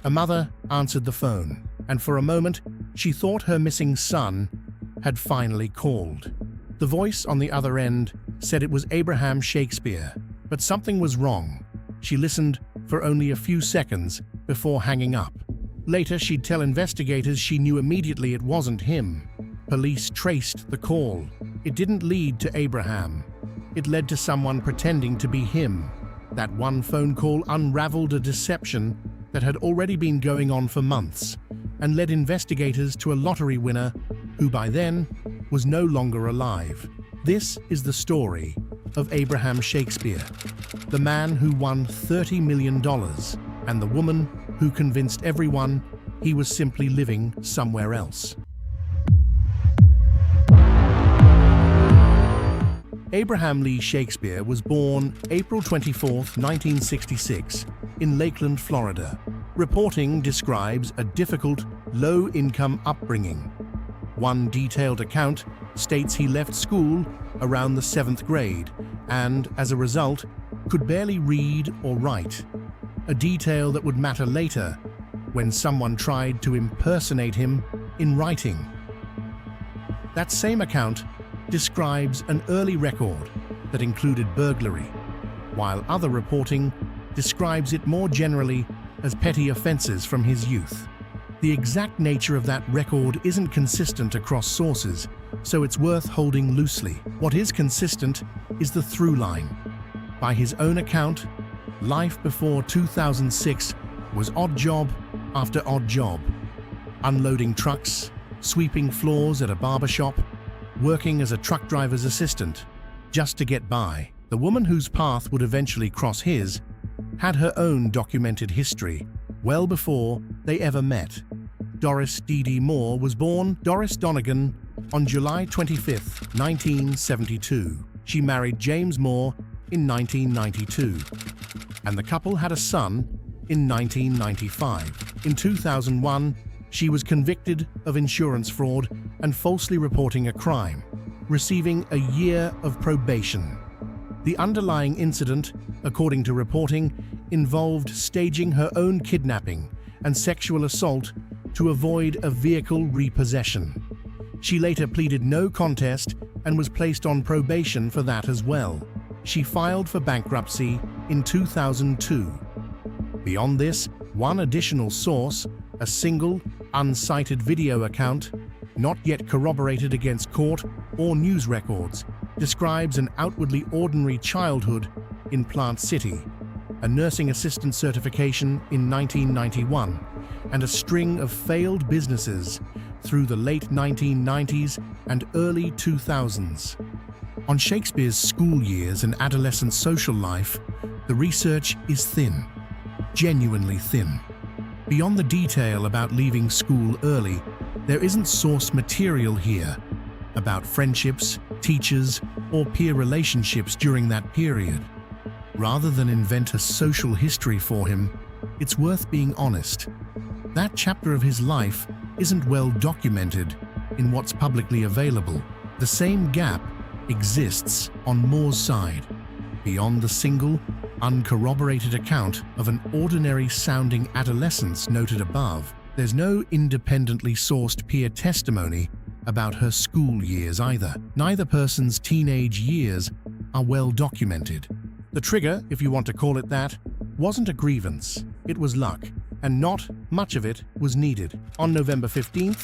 A mother answered the phone, and for a moment, she thought her missing son had finally called. The voice on the other end said it was Abraham Shakespeare, but something was wrong. She listened for only a few seconds before hanging up. Later, she'd tell investigators she knew immediately it wasn't him. Police traced the call. It didn't lead to Abraham. It led to someone pretending to be him. That one phone call unraveled a deception that had already been going on for months and led investigators to a lottery winner who by then was no longer alive. This is the story of Abraham Shakespeare, the man who won $30 million and the woman who convinced everyone he was simply living somewhere else. Abraham Lee Shakespeare was born April 24, 1966, in Lakeland, Florida. Reporting describes a difficult, low-income upbringing. One detailed account states he left school around the 7th grade and, as a result, could barely read or write. A detail that would matter later when someone tried to impersonate him in writing. That same account describes an early record that included burglary, while other reporting describes it more generally as petty offenses from his youth. The exact nature of that record isn't consistent across sources, so it's worth holding loosely. What is consistent is the through line. By his own account, life before 2006 was odd job after odd job. Unloading trucks, sweeping floors at a barbershop, working as a truck driver's assistant, just to get by. The woman whose path would eventually cross his had her own documented history well before they ever met. Doris D.D. Moore was born Doris Donegan on July 25, 1972. She married James Moore in 1992, and the couple had a son in 1995. In 2001, she was convicted of insurance fraud and falsely reporting a crime, receiving a year of probation. The underlying incident, according to reporting, involved staging her own kidnapping and sexual assault to avoid a vehicle repossession. She later pleaded no contest and was placed on probation for that as well. She filed for bankruptcy in 2002. Beyond this, one additional source, a single, uncited video account, not yet corroborated against court or news records, describes an outwardly ordinary childhood in Plant City, a nursing assistant certification in 1991, and a string of failed businesses through the late 1990s and early 2000s. On Shakespeare's school years and adolescent social life, the research is thin, genuinely thin. Beyond the detail about leaving school early, there isn't source material here about friendships, teachers, or peer relationships during that period. Rather than invent a social history for him, it's worth being honest. That chapter of his life isn't well documented in what's publicly available. The same gap exists on Moore's side. Beyond the single, uncorroborated account of an ordinary-sounding adolescence noted above, there's no independently sourced peer testimony about her school years either. Neither person's teenage years are well documented. The trigger, if you want to call it that, wasn't a grievance, it was luck, and not much of it was needed. On November 15,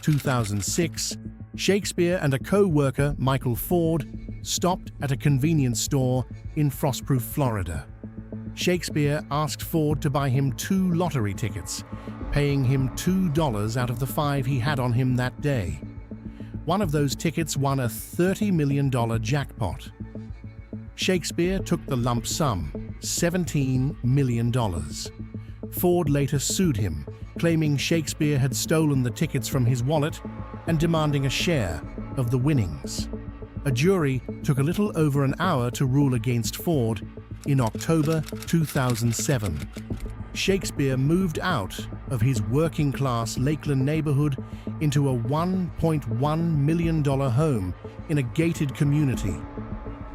2006, Shakespeare and a co-worker, Michael Ford, stopped at a convenience store in Frostproof, Florida. Shakespeare asked Ford to buy him 2 lottery tickets, paying him $2 out of the 5 he had on him that day. One of those tickets won a $30 million jackpot. Shakespeare took the lump sum, $17 million. Ford later sued him, claiming Shakespeare had stolen the tickets from his wallet and demanding a share of the winnings. A jury took a little over an hour to rule against Ford in October 2007. Shakespeare moved out of his working-class Lakeland neighborhood into a $1.1 million home in a gated community.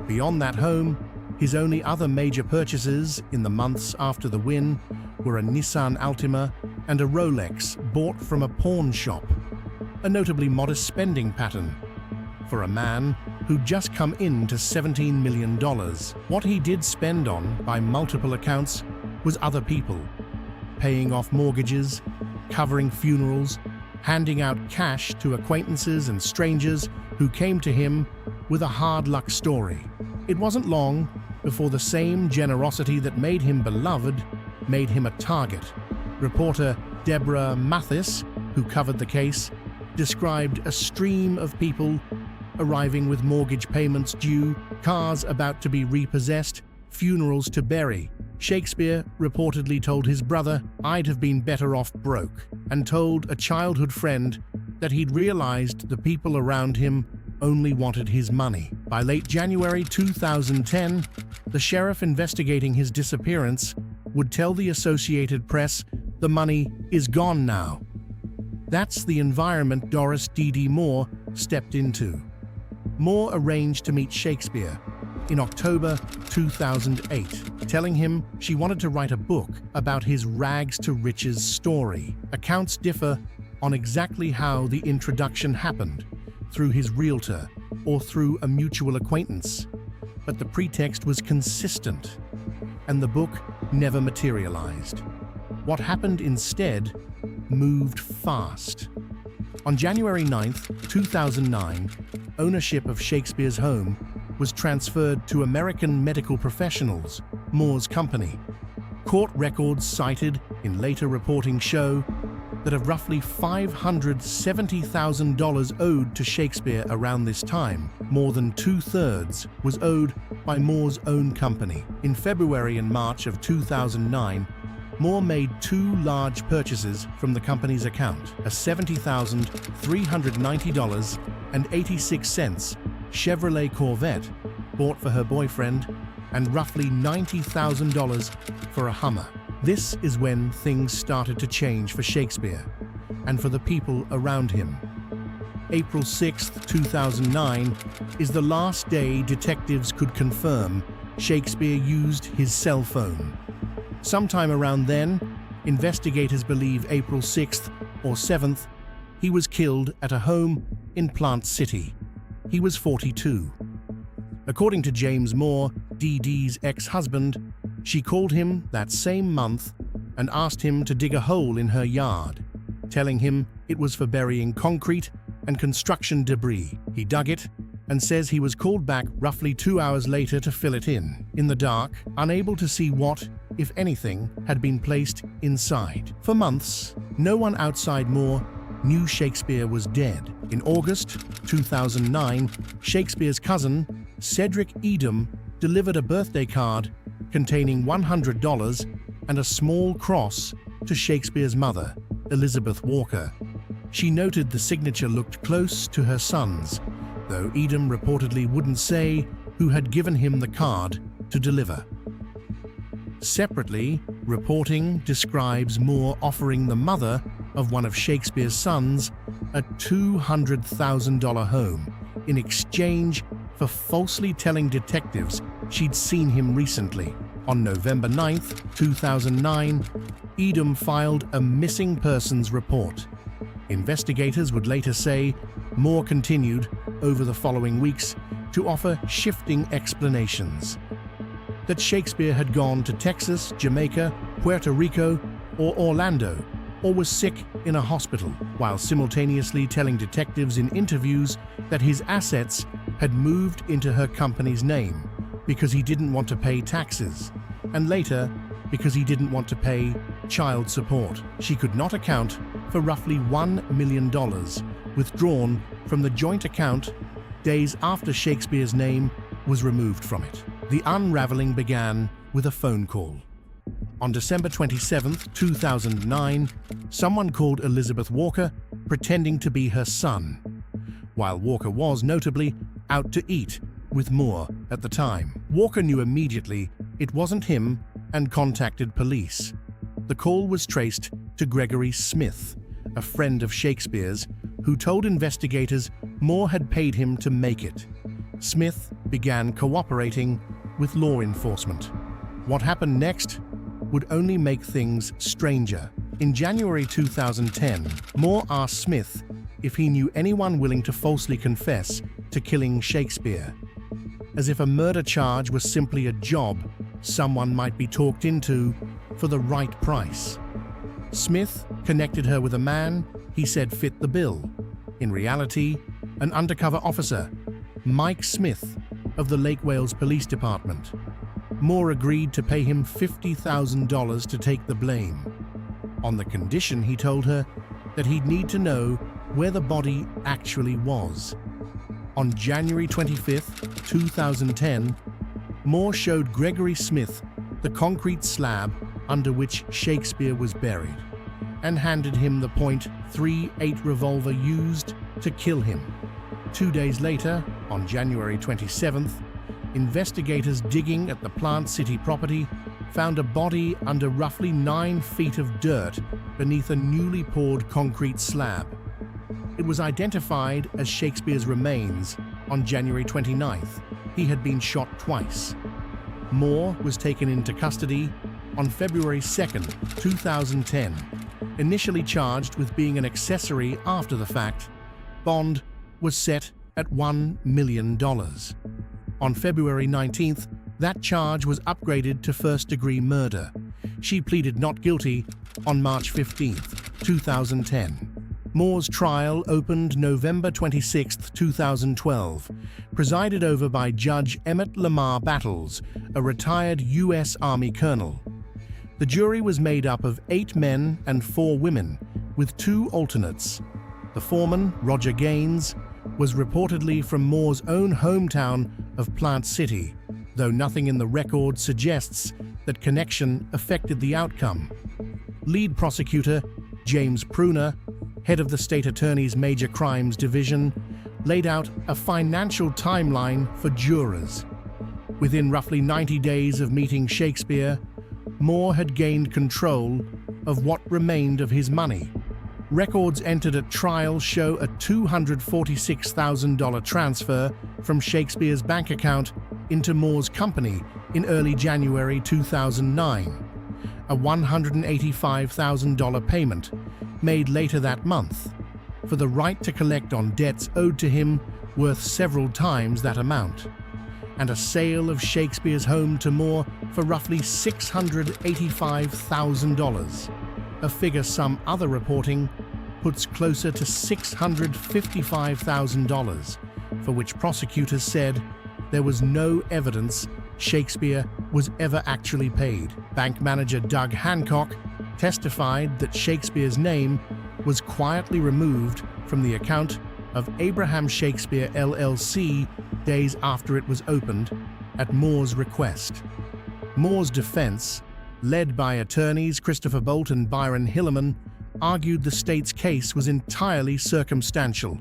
Beyond that home, His only other major purchases in the months after the win were a Nissan Altima and a Rolex bought from a pawn shop, a notably modest spending pattern for a man who'd just come into $17 million. What he did spend on, by multiple accounts, was other people, paying off mortgages, covering funerals, handing out cash to acquaintances and strangers who came to him with a hard luck story. It wasn't long before the same generosity that made him beloved made him a target. Reporter Deborah Mathis, who covered the case, described a stream of people arriving with mortgage payments due, cars about to be repossessed, funerals to bury. Shakespeare reportedly told his brother, "I'd have been better off broke," and told a childhood friend that he'd realized the people around him only wanted his money. By late January 2010, the sheriff investigating his disappearance would tell the Associated Press, "The money is gone now." That's the environment Doris D.D. Moore stepped into. Moore arranged to meet Shakespeare in October 2008, telling him she wanted to write a book about his rags to riches story. Accounts differ on exactly how the introduction happened, through his realtor or through a mutual acquaintance, but the pretext was consistent, and the book never materialized. What happened instead moved fast. On January 9, 2009, ownership of Shakespeare's home was transferred to American Medical Professionals, Moore's company. Court records cited in later reporting show that of roughly $570,000 owed to Shakespeare around this time, more than two-thirds was owed by Moore's own company. In February and March of 2009, Moore made two large purchases from the company's account: a $70,390.86 Chevrolet Corvette bought for her boyfriend, and roughly $90,000 for a Hummer. This is when things started to change for Shakespeare and for the people around him. April 6, 2009 is the last day detectives could confirm Shakespeare used his cell phone. Sometime around then, investigators believe April 6th or 7th, he was killed at a home in Plant City. He was 42. According to James Moore, Dee Dee's ex-husband, she called him that same month and asked him to dig a hole in her yard, telling him it was for burying concrete and construction debris. He dug it and says he was called back roughly 2 hours later to fill it in the dark, unable to see what, if anything, had been placed inside. For months, no one outside Moore knew Shakespeare was dead. In August 2009, Shakespeare's cousin, Cedric Edom, delivered a birthday card containing $100 and a small cross to Shakespeare's mother, Elizabeth Walker. She noted the signature looked close to her son's, though Edom reportedly wouldn't say who had given him the card to deliver. Separately, reporting describes Moore offering the mother of one of Shakespeare's sons a $200,000 home in exchange for falsely telling detectives she'd seen him recently. On November 9, 2009, Edom filed a missing persons report. Investigators would later say Moore continued, over the following weeks, to offer shifting explanations. That Shakespeare had gone to Texas, Jamaica, Puerto Rico, or Orlando, or was sick in a hospital, while simultaneously telling detectives in interviews that his assets had moved into her company's name because he didn't want to pay taxes, and later because he didn't want to pay child support. She could not account for roughly $1 million withdrawn from the joint account days after Shakespeare's name was removed from it. The unraveling began with a phone call. On December 27, 2009, someone called Elizabeth Walker pretending to be her son, while Walker was notably out to eat with Moore at the time. Walker knew immediately it wasn't him and contacted police. The call was traced to Gregory Smith, a friend of Shakespeare's, who told investigators Moore had paid him to make it. Smith began cooperating with law enforcement. What happened next would only make things stranger. In January 2010, Moore asked Smith if he knew anyone willing to falsely confess to killing Shakespeare, as if a murder charge was simply a job someone might be talked into for the right price. Smith connected her with a man he said fit the bill. In reality, an undercover officer, Mike Smith, of the Lake Wales Police Department. Moore agreed to pay him $50,000 to take the blame, on the condition, he told her, that he'd need to know where the body actually was. On January 25, 2010, Moore showed Gregory Smith the concrete slab under which Shakespeare was buried, and handed him the .38 revolver used to kill him. 2 days later, on January 27th, investigators digging at the Plant City property found a body under roughly 9 feet of dirt beneath a newly poured concrete slab. It was identified as Shakespeare's remains on January 29th. He had been shot twice. Moore was taken into custody on February 2nd, 2010, initially charged with being an accessory after the fact. Bond was set at $1 million. On February 19th, that charge was upgraded to first-degree murder. She pleaded not guilty on March 15th, 2010. Moore's trial opened November 26, 2012, presided over by Judge Emmett Lamar Battles, a retired U.S. Army colonel. The jury was made up of 8 men and 4 women, with 2 alternates. The foreman, Roger Gaines, was reportedly from Moore's own hometown of Plant City, though nothing in the record suggests that connection affected the outcome. Lead prosecutor James Pruner, head of the state attorney's Major Crimes Division, laid out a financial timeline for jurors. Within roughly 90 days of meeting Shakespeare, Moore had gained control of what remained of his money. Records entered at trial show a $246,000 transfer from Shakespeare's bank account into Moore's company in early January 2009, a $185,000 payment made later that month for the right to collect on debts owed to him worth several times that amount, and a sale of Shakespeare's home to Moore for roughly $685,000, a figure some other reporting puts closer to $655,000, for which prosecutors said there was no evidence Shakespeare was ever actually paid. Bank manager Doug Hancock testified that Shakespeare's name was quietly removed from the account of Abraham Shakespeare LLC days after it was opened at Moore's request. Moore's defense, led by attorneys Christopher Bolt and Byron Hillerman, argued the state's case was entirely circumstantial.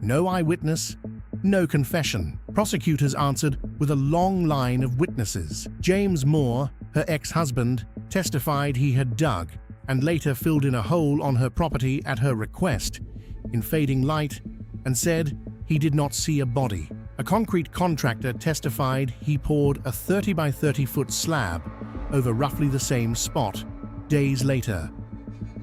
No eyewitness, no confession. Prosecutors answered with a long line of witnesses. James Moore, her ex-husband, testified he had dug and later filled in a hole on her property at her request in fading light and said he did not see a body. A concrete contractor testified he poured a 30 by 30 foot slab over roughly the same spot days later.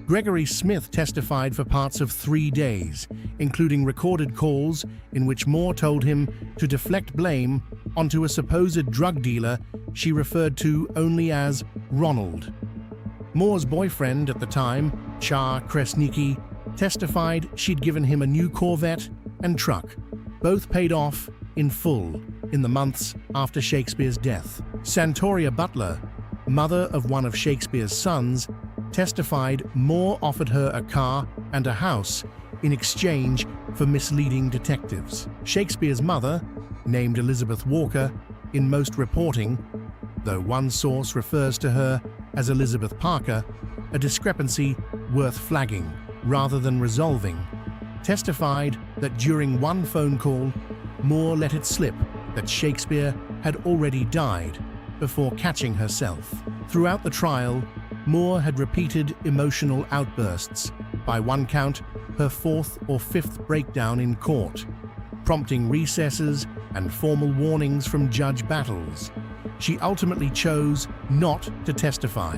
Gregory Smith testified for parts of 3 days, including recorded calls in which Moore told him to deflect blame onto a supposed drug dealer she referred to only as Ronald. Moore's boyfriend at the time, Char Kresnicki, testified she'd given him a new Corvette and truck, both paid off in full in the months after Shakespeare's death. Santoria Butler, mother of one of Shakespeare's sons, testified Moore offered her a car and a house in exchange for misleading detectives. Shakespeare's mother, named Elizabeth Walker in most reporting, though one source refers to her as Elizabeth Parker, a discrepancy worth flagging rather than resolving, testified that during one phone call, Moore let it slip that Shakespeare had already died before catching herself. Throughout the trial, Moore had repeated emotional outbursts, by one count, her 4th or 5th breakdown in court, prompting recesses and formal warnings from Judge Battles. she ultimately chose not to testify,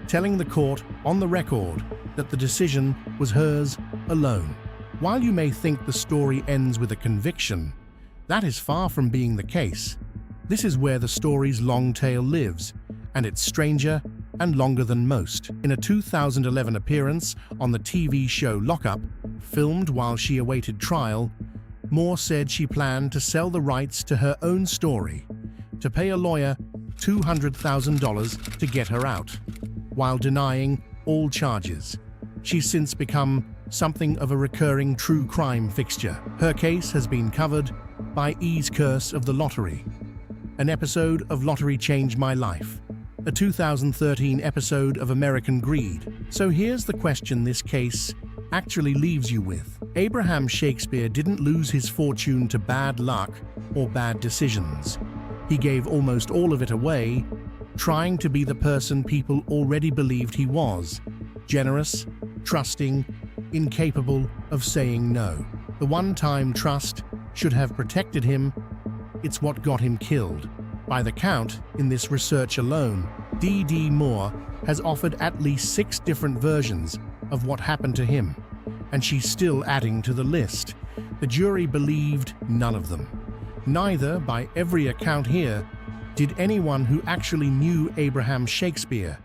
telling the court on the record that the decision was hers alone. While you may think the story ends with a conviction, that is far from being the case. This is where the story's long tail lives, and it's stranger and longer than most. In a 2011 appearance on the TV show Lockup, filmed while she awaited trial, Moore said she planned to sell the rights to her own story, to pay a lawyer $200,000 to get her out, while denying all charges. She's since become something of a recurring true crime fixture. Her case has been covered by E's Curse of the Lottery, an episode of Lottery Changed My Life, a 2013 episode of American Greed. So here's the question this case actually leaves you with. Abraham Shakespeare didn't lose his fortune to bad luck or bad decisions. He gave almost all of it away, trying to be the person people already believed he was: generous, trusting, incapable of saying no. The one-time trust should have protected him. It's what got him killed. By the count, in this research alone, D.D. Moore has offered at least 6 different versions of what happened to him, and she's still adding to the list. The jury believed none of them. Neither, by every account here, did anyone who actually knew Abraham Shakespeare